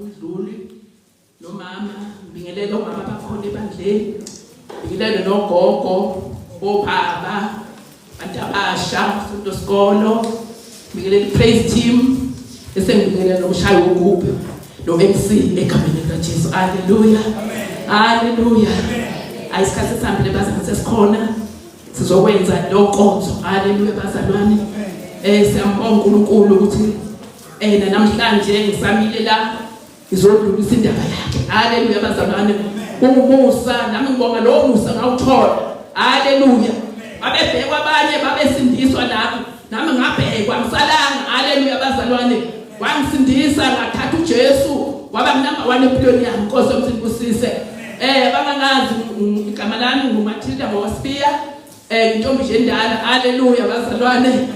uMdluli nomama, ngibingelela omama bakhona ebandleni, ngibingelela nogogo, obaba, bantabasha, sonto sikolo, ngibingelela praise team, bese ngibingelela nomshayi wogubhe, no-MC egameni likaJesu. Hallelujah. Hallelujah. Ayisikhathi esihambile bazalwane sesikhona sizokwenza lonkonzo. Hallelujah bazalwane. Siyambonga uNkulunkulu ukuthi namhlanje ngisamile la ngizodlulisa indaba yakhe. Hallelujah bazalwane. Umusa nami ngibonga lo musa ngawuthola. Hallelujah. Abebhekwa abanye babesindiswa nami ngabhekwa ngisalanga. Hallelujah bazalwane. Wangisindisa ngathatha uJesu waba number 1 empilweni yami. Nkosi yomsindisise. Bangangazi igama lami nguMatilda Mawasipia, intombi nje endala. Hallelujah bazalwane.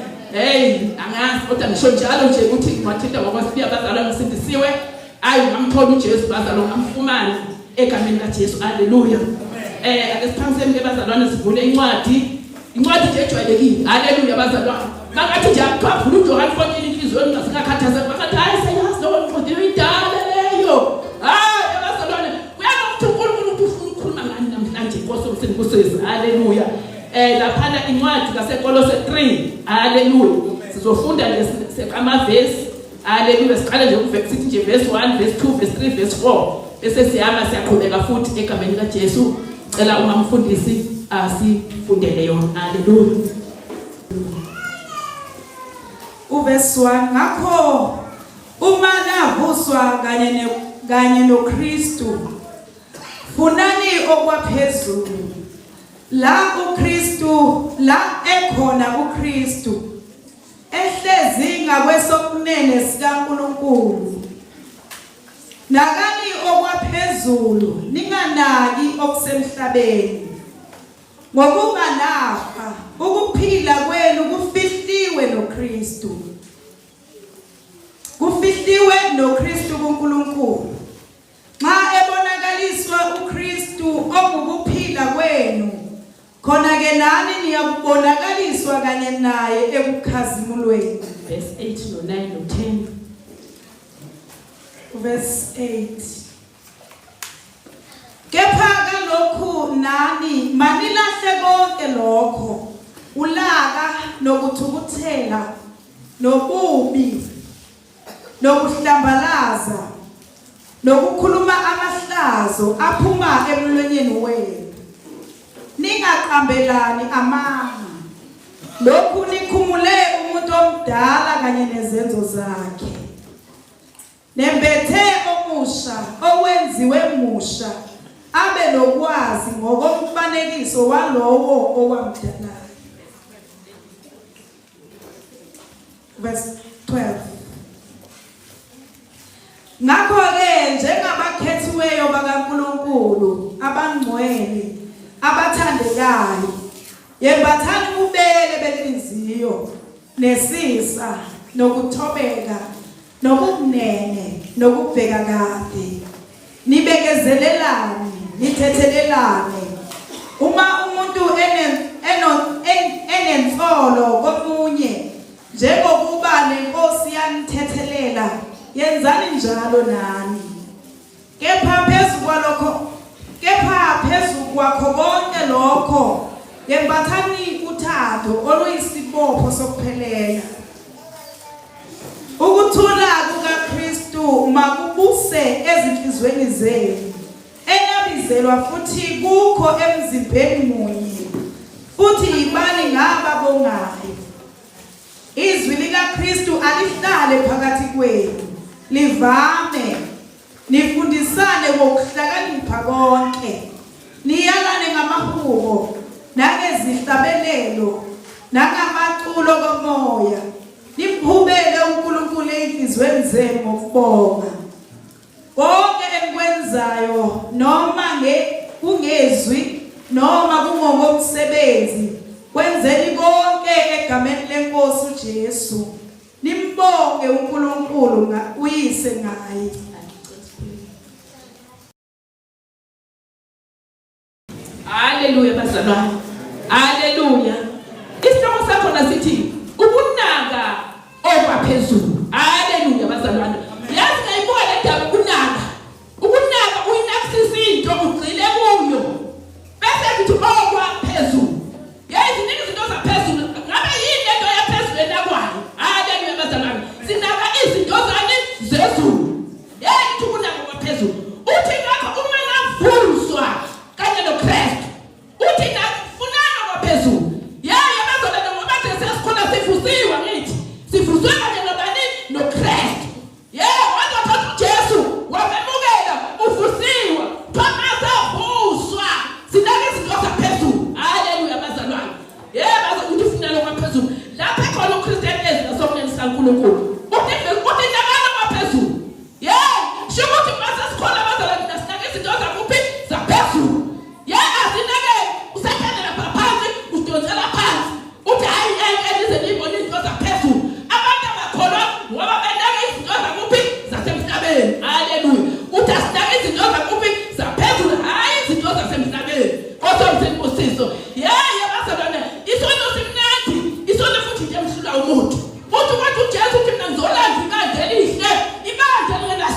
Angazi kodwa ngisho njalo nje ukuthi Matilda Mawasipia bazalwane ngisindisiwe. Ngamthola uJesu bazalwane ngamfumana egameni likaJesu. Hallelujah. Ake siphaniseni bazalwane sivule incwadi nje ejwayelekile. Hallelujah bazalwane. Bangathi nje akukhavula uJohn 14 inhliziyo ngasingakhathazeki. Bangathi hayi seyazi lo ncwadi idala leyo. Bazalwane kuyakuthi uNkulunkulu ufuna ukukhuluma ngani namhlanje Nkosi yomsindisisi. Hallelujah. Laphana incwadi kaseKolose 3. Hallelujah. Sizofunda amavesi. Hallelujah. Siqale nje sithi nje verse 1, verse 2, verse 3, verse 4. Bese siyama siyaqhubeka futhi egameni likaJesu. Cela umfundisi asifundele yona. Hallelujah. Uverse 1 ngakho uma navuswa kanye noKristu funani okwaphezulu la ekhona uKristu ehlezi ngakwesokunene sikaNkulunkulu. Nakani okwaphezulu ninganaki okusemhlabeni ngokuba lapha ukuphila kwenu kufihliwe noKristu. Kufihliwe noKristu kuNkulunkulu. Xa ebonakaliswa uKristu okukuphila kwenu, khona ke nani niyakubonakaliswa kanye naye ekukhazimulweni. Verse 8 no 9 no 10. Verse 8. Kepha kalokhu nani manilahle konke lokho, ulaka nokuthukuthela nobubi nokuhlambalaza nokukhuluma amahlazo aphuma emlonyeni wenu. Ningaqambelani amanga. Lokhu nikhumule umuntu omdala kanye nezenzo zakhe. Nembethe omusha owenziwe musha abe lokwazi ngokomfanekiso walowo owamdala. Verse 12. Ngakho-ke njengabakhethiweyo bakaNkulunkulu abangcwele abathandekayo, yembathani ububele benhliziyo nesisa nokuthobeka nobunene nokubheka kade. Nibekezelelane, nithethelelane. Uma umuntu enensolo komunye njengokuba lenkosi yanithethelela, yenzani njalo nani. Kepha phezu kwakho konke lokho yembathani uthando oluyisibopho sokuphelela. Ukuthula kukaKristu makubuse ezinhlizweni zenu, enabizelwa futhi kukho emzimbeni munye, futhi yibani ngababongayo. Izwi likaKristu alihlale phakathi kwenu, livame, nifundisane ngokuhlakanipha konke, niyalane ngamahubo nangezihlabelelo nangamaculo komoya, nimhubele uNkulunkulu enhlizweni zenu ngokubonga. Konke enikwenzayo, noma kungezwi noma kungokomsebenzi, kwenzeni konke egameni leNkosi uJesu, nimbonge uNkulunkulu uyise ngaye. Hallelujah bazalwane. Hallelujah. Isihloko sakhona sithi ukunaka okwaphezulu. Hallelujah bazalwane. Yazi ngayibona le ndaba ukunaka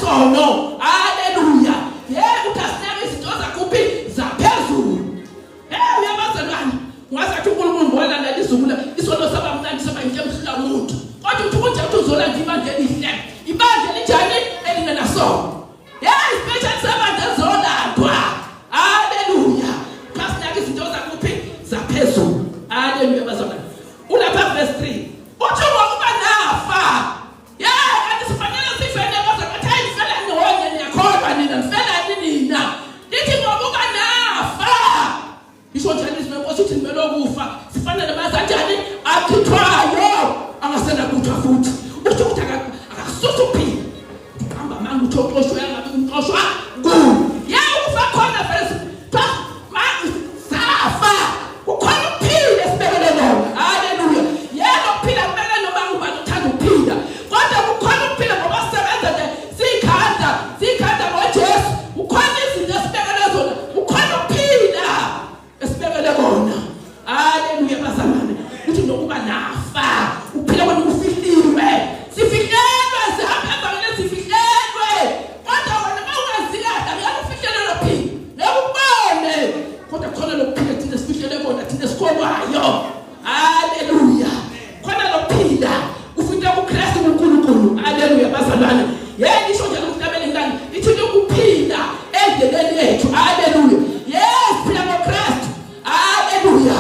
sono. Haleluya. Uthasina izinto zakuphi zaphezulu. Uyabazalwana. Ungazathi uNkulunkulu ngibona lelizulu isono saba mnandi saba inhlemhla umuntu. Kodwa uthi kunje uzola nje ibandla elihle. Ibandla lijani elingenasono. Special servant ezolandwa. Haleluya. Uthasina izinto zakuphi zaphezulu. Haleluya bazalwana. Ulapha verse 3. Uthi ngokuba nafa. Kanti sifanele sifele bazalwana. Hayi fela nonke niyakholwa nina mfela nina. Lithi ngokuba nafa. Isho njalo isinenkosi uthi nimelokufa. Sifanele bazanjani akhithwayo angasena kuthwa futhi. Uthi ukuthi akasusa uphila. Hamba manje uthoxoshwe yangabe umxoshwa kuyo. Ukufa khona verse 12. Manje safa. Ukhona ukuphila esibekele lona. Haleluya. Ukuphila kumele noma ngubani uthanda ukuphila. Kodwa kukhona ukuphila ngoba sebenza nje sikhanda ngoJesu. Ukhona izinto esibekele zona. Ukhona ukuphila esibekele kona. Haleluya bazalwane. Uthi nokuba nafa. Uphila kwenu ufihliwe. Sifihlelwe sihamba ebangeni sifihlelwe. Kodwa wena mawungazilahla uyakufihlelwa lophila. Ngekubone. Kodwa khona lokuphila thina sifihlele kona thina sikholwayo. Haleluya. Khona lokuphila ufika kuKristu uNkulunkulu. Haleluya bazalwane. Isho njalo ukuhlabela ingane ithi ukuphila endleleni yethu. Haleluya. Phila ngoKristu. Haleluya.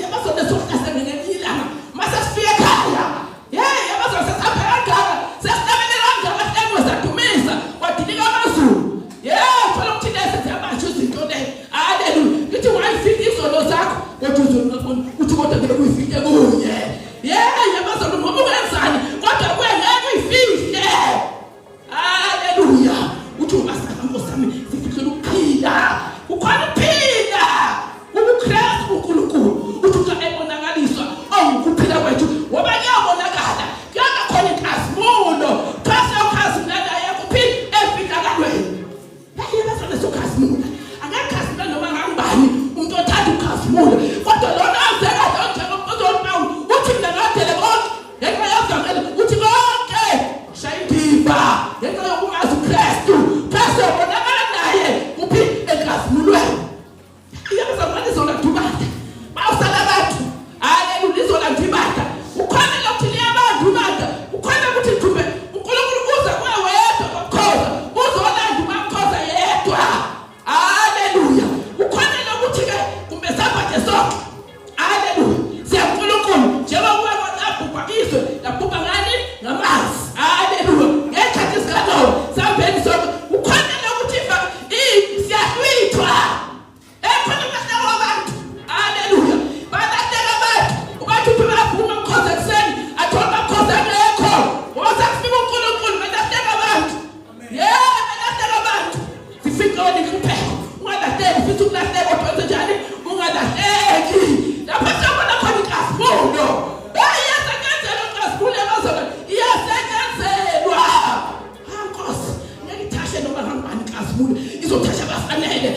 Yabazalwane sokuhlasela ngelilanga. Mase sifike ekhaya. Yabazalwane sesapha kangaka. Sesihlabela kangaka hlengwe zadumisa. Wadilika amazulu. Thola ukuthi lezi ziyabasha izinto le. Haleluya. Lithi wayifika izono zakho kodwa uzonqabona uthi kodwa ngeke uyifihle kunye. Yabazalwane ngoba ungenzani kodwa kuye ngeke uyifihle. Haleluya. Uthi ubasaka nkosami sifihle ukuphila. Ukhona ukuphila. UKristu uNkulunkulu uthi xa ebonakaliswa ukuphila kwethu ngoba kuyabonakala. Kuyaba khona inkazimulo. Phasa ukhazimula yakuphi efihlakalweni. Yabazalwane sokhazimula. Angekhasimula noma ngangibani umuntu othanda ukhazimula. Kodwa lona azeka uzonpawu uthi mina ngadele konke. Ngenxa yazangele uthi konke shayindiba. Ngenxa yokumazi uKristu. Phasa ubonakala naye kuphi enkazimulweni. Yabazalwane zona dubata. Bawusala abantu. Haleluya zona dubata. Ukhona lokho liyabantu banda. Ukhona ukuthi thumbe uNkulunkulu uza kuwe wedwa bakhoza. Uzolanda bakhoza yedwa. Haleluya. Ukhona lokuthi ke kumbe sabhathe sonke. Haleluya. Siyankulunkulu njengoba kwabhubha izwe labhubha ngani ngamanzi. Haleluya. Ngekhathi sikanowe sambeni sonke. Ukhona lokuthi siyahlwithwa. Khona ukulahlekelwa abantu. Haleluya. Balahleka abantu. Ubathi uphi baphuma umkhoza ekuseni athola bakhoza ngekho. Ngoba kufika uNkulunkulu balahleka abantu. Balahleka abantu. Sifike onikupheko. Ungalahleki futhi ukulahleka kodwa njani? Ungalahleki. Lapha siyabona khona inkazimulo. Iyasetyenzelwa inkazimulo yabazalwane. Iyasetyenzelwa. Nkosi. Ngeke ithashe noma ngangibani inkazimulo. Izothasha abafanele.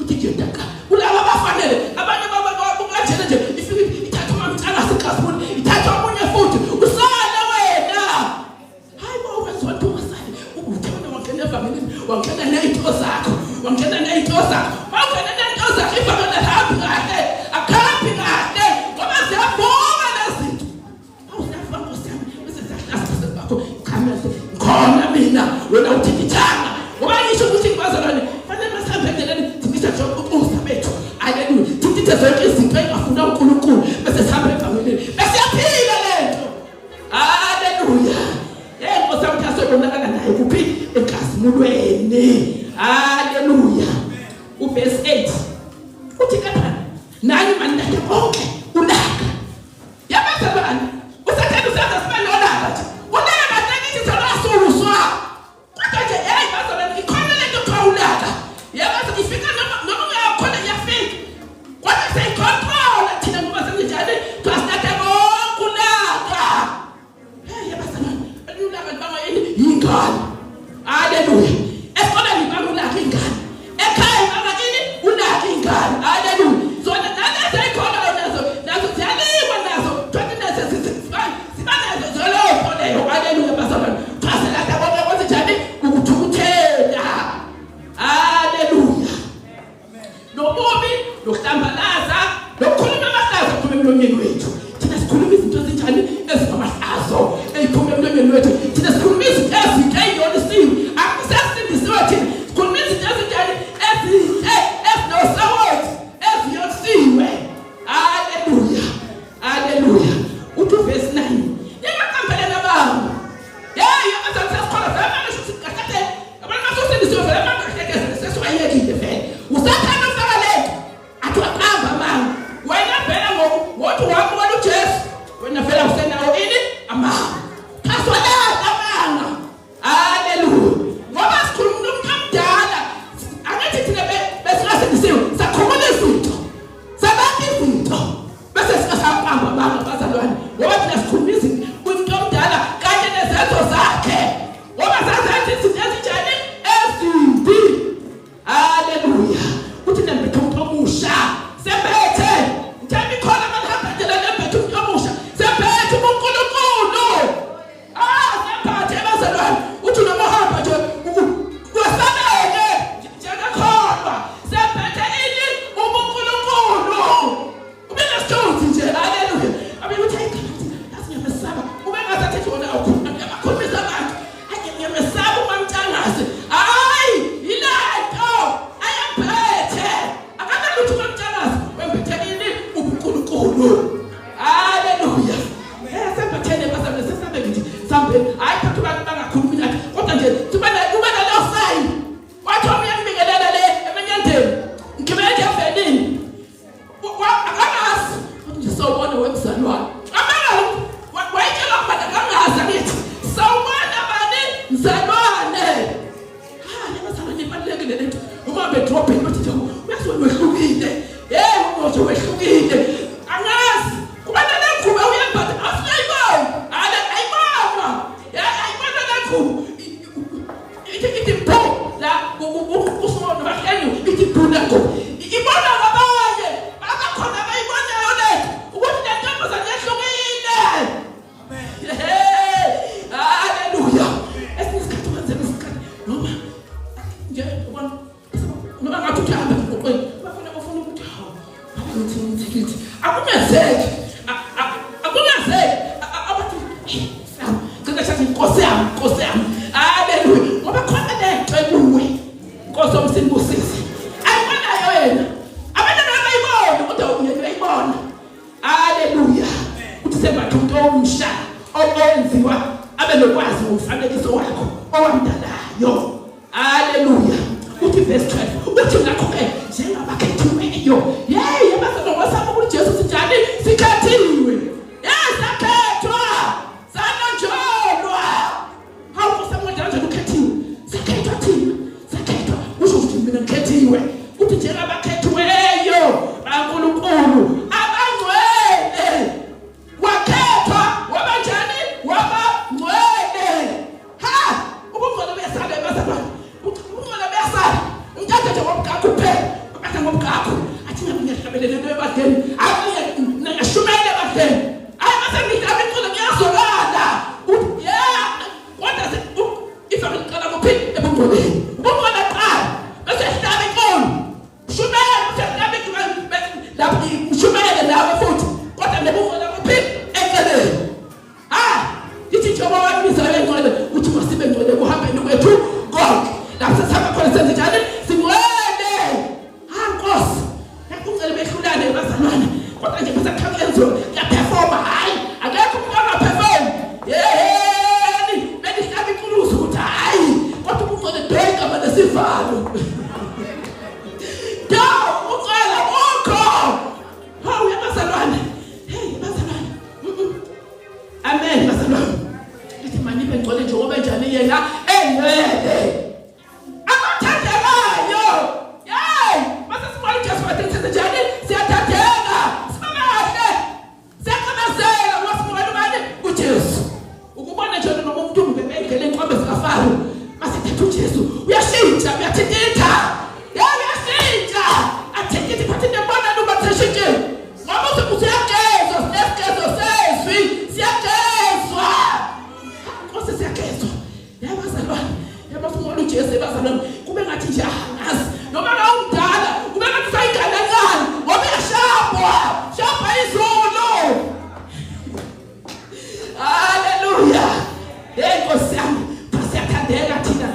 Uthi nje ndaka. Ulaba abafanele. Abanye babungajene nje ifike ithatha umamcana sikazimulo. Ithatha omunye futhi. Usala wena. Hayi bawezwa ntombazane. Uthanda wangena evangelini. Wangena nezitho zakho. Wangena nezitho zakho. Wangena nezitho zakho ivangeli lihambi kahle. Akhambi kahle. Ngoba ziyavuma lezinto. Awusafa Nkosi yami. Bese zahlasa bakho. Khona mina wena uthi ngithanga. Ngoba ngisho ukuthi bazalwane fanele masambe endleleni sibisa zonke ubusa bethu. Haleluya. Thithe zonke izinto engafuna uNkulunkulu bese sihamba evangelini. Bese yaphila lento. Haleluya. Nkosi yami asobonakala naye kuphi enkazimulweni. Haleluya. Verse 8. Uthi kepha naye mandaye bonke ulaka. Yabazalwane usathanda usenza sibe nolaka nje. Ulaka ngithi zolasuluzwa. Kodwa nje bazalwane ikhona lento kuthiwa ulaka. Yabazalwane ifika noma uyakhona iyafika. Kodwa seyicontrola thina ngoba senjani twasithatha bonke ulaka. Yabazalwane ulaka libanga ingane. Haleluya. Esikoleni libanga ulaka ingane. Ekhaya libanga ulaka ingane. Haleluya. Zona nalezi ekhona nazo ziyaliwa nazo. Thothi nazo sibanazo zolopho leyo. Haleluya bazalwane. Twasela bonke kwenze njani ukuthi ithi bo la usona bahlenu ithi buna go ibona ngabanye abakhona bayibona yona ukuthi le ntombazane yehlukile. Amen. Hallelujah. Esikhathi kwenzeka isikhathi noma nje ubona noma ngathi uthanda ngokwenu bafuna ukuthi hawo ukuthi akunyazeki Nkosi yami. Hallelujah. Ngoba khona leqeluwe. Nkosi omsinibusisi. Ayibona yena. Abantwana bayibona kodwa uyena bayibona. Hallelujah. Uthi sebathu umuntu omsha owenziwa abe nokwazi umfanekiso wakho owamdalayo. Hallelujah. Uthi verse 12. Uthi ngakho-ke njengabakhethiweyo. Yey abazalwane wasaba ukuthi Jesu sinjani sikhethiwe. Sakhethwa. Ngikhethiwe uthi njena abakhethiweyo baNkulunkulu abangcwele wakhethwa wabanjani wabangcwele. Ubungcwele buyasala bazalwane, ubungcwele buyasala. Umthatha nje ngomgaqo kuphela ubetha ngomgaqo athi ngiyahlabelele into ebadeni nashumele ebadeni base ngidaba incolo ngiyazolana uthi what does it if I'm gonna go pick ebungcweleni ubungcwele shumele nawe futhi kodwa nebungcwele kuphila eceleni. Yithi njengoba wabizela engcwele uthi masibe ngcwele kuhambeni kwethu konke. Lapho sesihamba khona senze njani? Singcwele. Nkosi yakungcele behlulane bazalwane kodwa nje bese khakenzo yaperforma. Hayi akekho umuntu angaperform. Bendihlaba inkuluzo ukuthi hayi kodwa ubungcwele bheka banesivalo. Amen bazalwane. Lithi manibe ngcwele njengoba njani yena engcwele. Abathandekayo. Mase simali Jesu bathenze njani? Siyathandeka. Sibahle. Siyakamazela wasimukela ubani uJesu. Ukubona nje noma umuntu ubebengele inqobe zikafaro. Mase thatha uJesu. Uyashintsha, uyathintitha. Uyashintsha. Athintitha phathi nebona nuba theshintshe. Ngoba usuyagezwa, sinesigezwa sezwi. Siyagezwa. Nkosi siyagezwa. Bazalwane, yabafuna uJesu bazalwane. Kube ngathi nje angazi. Noma ngawudala, kube ngathi sayingane kancane. Ngoba shapha izulu. Hallelujah. Nkosi yami, siyathandeka thina.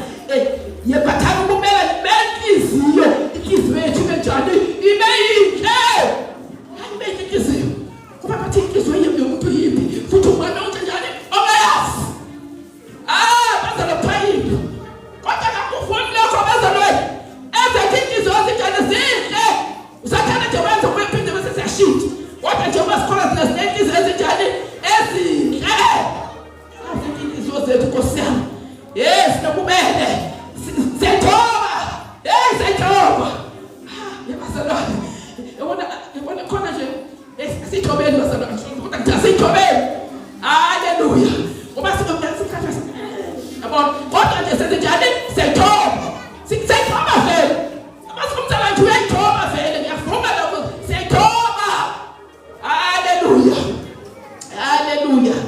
Yebathana ukumela benhliziyo. Inhliziyo yethu ibe njani? Ibe yinhle. Hayibe inhliziyo. Kuba bathi inhliziyo yomuntu yimbi. Futhi ubona ukuthi njani? Ongayazi. Bazalwane phayini. Kodwa nakufuni lokho bazalwane. Ezethu inhliziyo zinjani zinhle. Usathanda nje wenza kuphinde bese siyashintsha. Kodwa nje basikhona sinezinhliziyo ezinjani? Ezinhle. Inhliziyo zethu Nkosi yami. Sinokubele. Siyathoba. Siyathoba. Bazalwane. Yabona khona nje sithobeni bazalwane. Kodwa nje sithobeni. Hallelujah. Ngoba sikhathi yabona kodwa nje senze njani? Siyathoba. Siyathoba vele. Abasikumthala nje uyathoba vele. Ngiyavuma lokho. Siyathoba. Hallelujah. Hallelujah.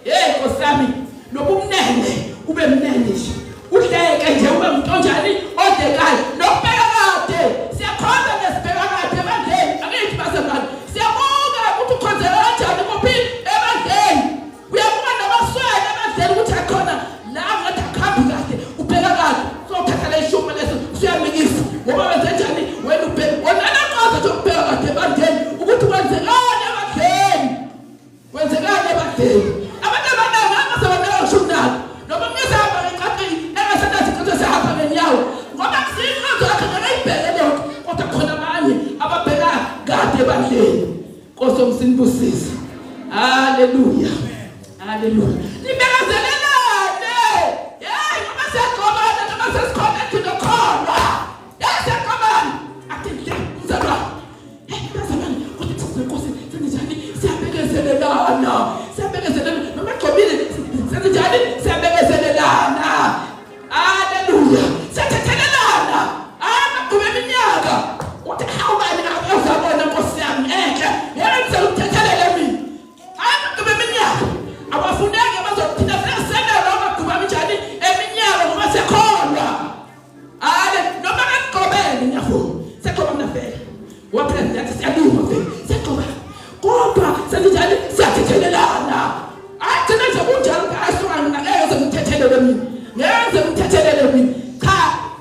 Nkosi yami nobumnene ube mnene nje. Uhleke nje ube umuntu onjani? Odekayo. Nokubeka kade. Siyakhonza nesibheka kade ebandleni. Angithi bazalwane. Siyabonga ukuthi ukhonzela kanjani kuphi ebandleni. Uyabuka nabaswele ebandleni ukuthi akhona la ngathi akhambi kade. Ubheka kade. Sokuthatha le shuma leso usuyamikisa. Ngoba wenze njani? Wena ubheka. Wena naqoza nje ukubheka kade ebandleni ukuthi kwenzekani ebandleni. Kwenzekani ebandleni. Abantu abaningi abazabona ushundayo. Noma ngizahamba ngeqaqi engasenathi ukuthi sihamba ngenyawo. Ngoba kusinqozo yakhe ngayibhekele kodwa khona abanye ababheka kade ebandleni. Nkosi omsinibusisi. Hallelujah. Hallelujah. Nibekezelelane. Ngoba siyagqobana noma sesikhona kunokhona. Siyagqobana. Athi nje mzalwane. Bazalwane, kodwa Nkosi senze njani? Siyabekezelelana. Siyabekezelelana. Noma gqobile senze njani? Siyabekezelelana. Hallelujah. uyakholwa. Noma ngigqobele ngiyafuna. Seqoba mina vele. Waphela yathi siyalunga vele. Seqoba. Kodwa senjani siyathethelelana. Athina nje kunjalo ngasuka mina ngeze ngithethelele mina. Ngeze ngithethelele mina. Cha,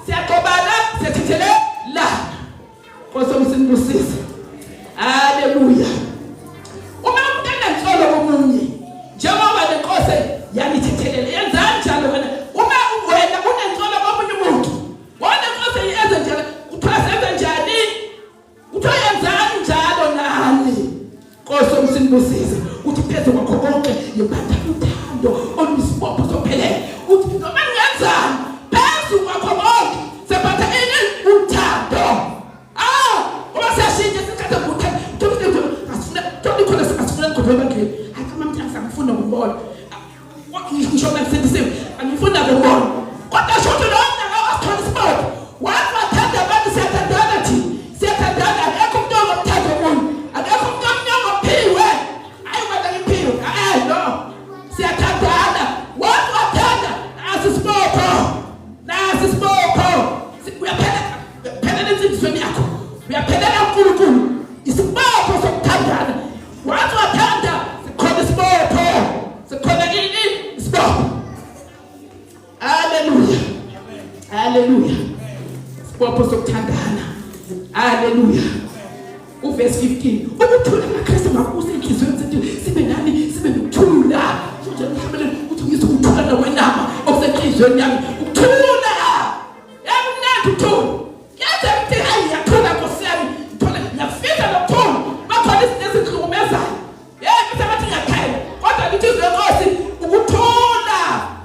siyaqobana siyathethelelana. Nkosi umsindisise. Haleluya. Uma umuntu enenhlolo komunye, njengoba lenkosi yanithethelele, yenzani njalo wena? Uma wena unenhlolo komunye umuntu, wona inkosi yenza njalo, kuthiwa senza njani? Kuthiwa yenzani njalo nani? Nkosi umsindisise. Uthi phezu kwakho konke yibanda uthando olusibopho sophelele. Uthi noma ngiyenzani phezu kwakho konke sephatha ini uthando. Uma siyashintsha sikhatha uthando. Don't call us as friends of everything. I come and tell some fun of the ball. What you show me said the same. And you fun of the ball. What I showed you on the house transport. What I tell the man is set a danity. Set a danity. I come down of Tagamon. And I come down of P-Way. I want to pay you. I know. Set a dana. What I tell them? As a smoker. As a smoker. We are penalties when you are. We are penalties. It's a power of Tandana. What do I tanda? The corner small power. The corner in small. Hallelujah. Hallelujah. Purpose of Tandana. Hallelujah. Verse 15. Ubutula maKristu makuse inhliziyo zethu sibe nani sibe nokuthula. Nje mhlawumbe uthi ngisukuthula nawenama okusenhliziyweni yami. Ukuthula. Yamnandi ukuthula. Yaze mthi hayi yathula Nkosi yami. Ngithola ngiyafisa nokuthula. Makhona izinhlukumezayo. Mse bathi ngiyakhaya. Kodwa lithi izinkosi ukuthula.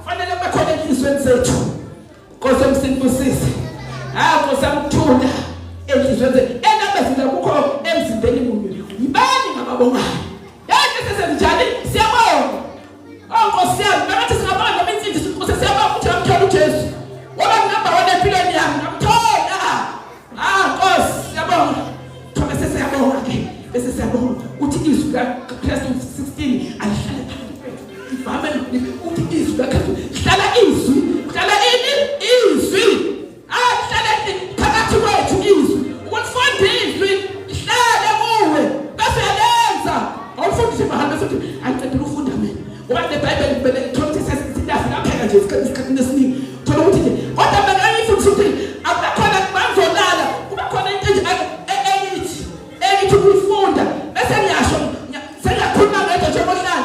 Fanele bakhona enhliziyweni zethu. Nkosi umsindisise. Nkosi ukuthula enhliziyweni zethu. Enabezile kukho emzimbeni munye. Yibani ngababongayo. Sesenjani siyabonga. Nkosi yami bathi singabona noma insindisi Nkosi siyabonga ukuthi amthola uJesu. Ngoba ngihamba wona empilweni yami ngamthola. Nkosi siyabonga. Thola sesiyabonga ke. Bese siyabonga uthi izwi kaKristu 16 alihlale phakathi kwethu. Ivame uthi izwi kaKristu hlala izwi. Hlala ini? Izwi. Hlala phakathi kwethu izwi. Ukufunda izwi hlale kuwe. Bese yalenza. Awufundise mahambe futhi angicela ufunda mina. Ngoba iBhayibheli kumele ithi sesidafi lapheka nje isikhathi esiningi. Thola ukuthi nje kodwa mina ngifundisa ukuthi akukhona kubanzolala. Kuba khona into eyithi ukufunda bese ngiyasho sengiyakhuluma ngento nje emohlala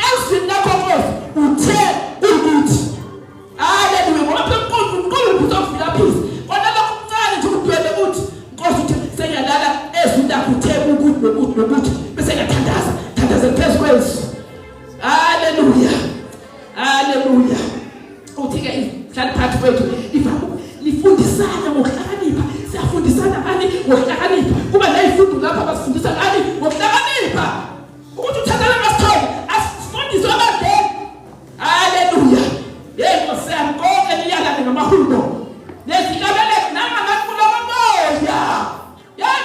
ezwini lakho Nkosi uthe ukuthi haleluya ngoba phela uNkulunkulu uzofika phisi kona lokho kuncane nje ukudwebe uthi Nkosi uthi sengiyalala ezwini lakho uthe ukuthi bese ngiyathandaza phezu kwezwi. Haleluya. Haleluya. Uthi ke hlala phakathi kwethu lifundisana ngokuhlakanipha. Siyafundisana ngani ngokuhlakanipha. Kuba nayifundo lapha basifundisa ngani ngokuhlakanipha. Ukuthi uthandana masithole asifundiswe abadala. Haleluya. Nkosi yami konke niyalana ngamahubo. Nezilabele nangamakhulu amamoya.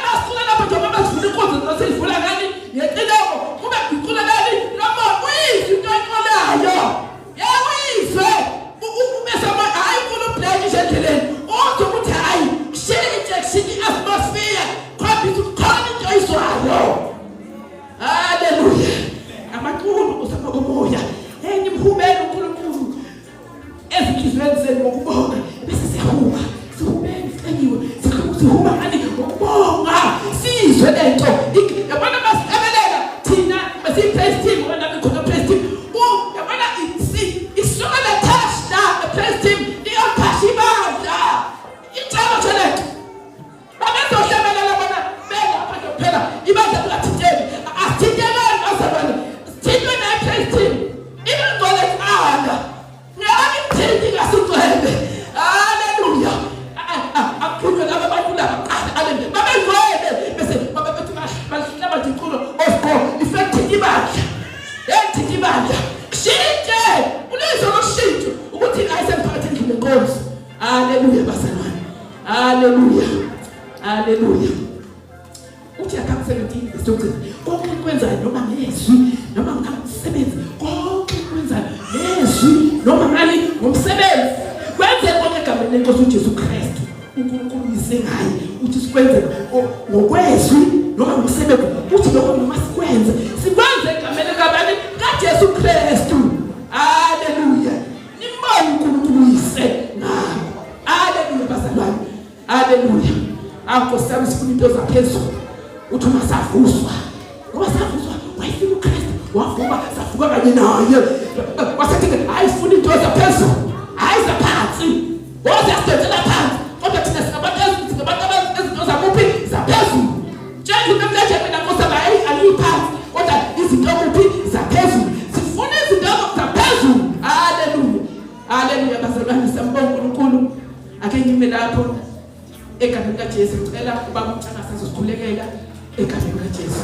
Masicula lapha njengoba basifuna inkonzo zasivula ngani ngeqileko. Kube ngicula ngani noma uyizwe into encolayo. Uyizwe. Ubese hayi ufuna ubhekisha endleleni. Uthi ukuthi hayi shini atmosphere khombisa ukukhona into oyizwayo. Haleluya. Amaculo usapha komoya. Nimhubele uNkulunkulu ezinhliziyweni zenu ngokubonga. Bese siyahuma. Sihubeni siqenyiwe. Sihuma ngani ngokubonga. Sizwe lento. Yabona basisebelela thina besiyi-praise team wena bekhona praise team. Yabona isuka la touch la praise team iyophasha ibandla. Itshalo tshela. Babezohlebelela bona belapha nje kuphela ibandla lingathinteki. Asithintelani bazalwane. Sithintwe na-praise team. Ibingcwele kuqala. Ngiyani mthinti ngasugcwele. Haleluya. Akukhulunywe laba bantu laba. Babengcwele. Bese babethi bahlaba nje iculo of God. Ifekthe ibandla. Yethinta ibandla. Shintshe. Ulizwe loshintsho. Ukuthi ayisemphakathini nenkonzo. Haleluya bazalwane. Haleluya. Haleluya. Uthi akha 17 verse 20. Konke kwenzayo noma ngezwi noma ngomsebenzi. Konke kwenzayo ngezwi noma ngani ngomsebenzi. Kwenze konke lenkosi uJesu Kristu uNkulunkulu uyisengayo uthi sikwenze ngokwezwi noma ngomsebenzi uthi lokho noma sikwenze egameni kabani kaJesu Kristu. Haleluya. Nimbone uNkulunkulu uyisengayo. Haleluya bazalwane. Haleluya. Akosami sifuna into zaphezulu. Uthi masavuswa. Ngoba savuswa wayifika uKristu wavuka savuka kanye naye. Wasethi ayifuna into zaphezulu. Hayi zaphansi. Woza sidedela phansi. Kodwa thina singabantu ezinto zakuphi zaphezulu. Njengoba umuntu emkajeni nakosa bayi aliphansi. Kodwa izinto kuphi zaphezulu. Sifuna izinto zaphezulu. Haleluya. Haleluya bazalwane sambonga uNkulunkulu. Ake ngime lapho egameni kaJesu ngicela ubaba uMthangasa azosikhulekela egameni kaJesu.